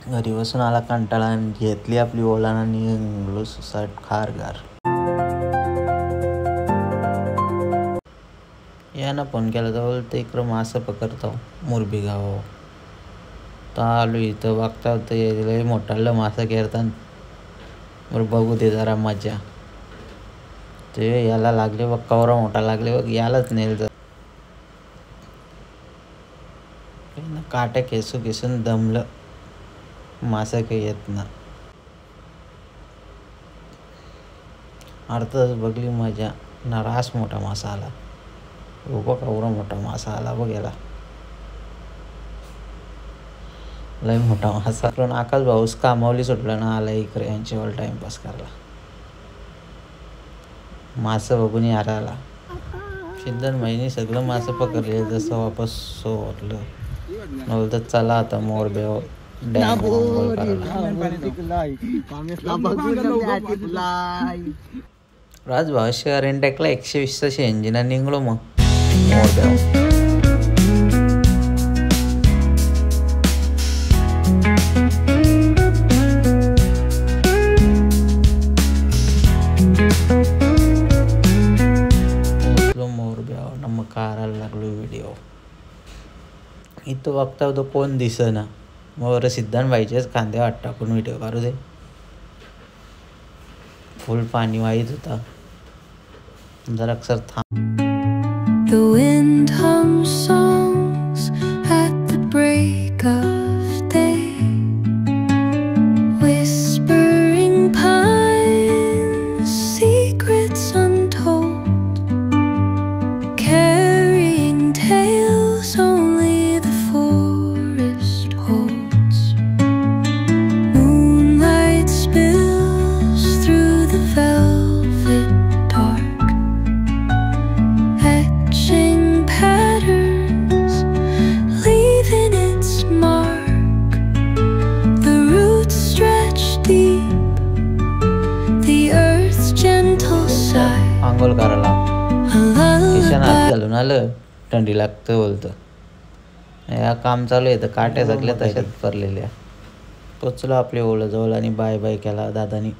घरी बसून आला कंटाळा आणि घेतली आपली ओलान आणि निघलो सुसाट खारगार. यानं फोन केला तर बोलतं इकडं मासं पकडतो मुरबी गाव. तर आलो इथं बघता होतं लय मोठालं मासं घेरतात. बरं बघू दे जरा मजा. ते याला लागले बघ, कवरा मोठा लागले बघ, यालाच नेल तर काट्या खेचून दमलं. मासं काही येत ना. अर्थातच बघली मजा ना. रास मोठा मासा आला. बघ कवरा मोठा मासा आला बघ याला. लय मोठा मासा. पण आकाश भाऊस कामावली सुटला ना, आला इकडे यांच्यावर टाइमपास करायला. मासं बघून यार आला. शिंदन महिने सगळं मासं पकडले. जसं वापस सो वाटलं नव्हतं. चला आता मोरबेव डॅम राजभाव शेअर टेकला 120चं इंजिन निघलो मग मोरबेव. मग कारायला लागलो व्हिडिओ. इथं बघता होतो कोण दिसेना. मग बरं सिद्धांत भाईचेच खांद्यावर हात टाकून व्हिडिओ काढू दे. फुल पाणी वाहीत होता. जरा अक्षर थांब. The wind hums songs at the break of day, whispering pines, secrets untold, carrying tales only the forest holds. Moonlight spills through the velvet dark, etching patterns, leaving its mark. The roots stretch deep, the earth's gentle sigh. आंघोळ करायला किशन हात घालून आलं. थंडी लागतं बोलतं. या काम चालू आहे तर काट्या सगळ्या तशाच पडलेल्या. पोचलो आपल्या ओळजवळ आणि बाय बाय केला दादानी.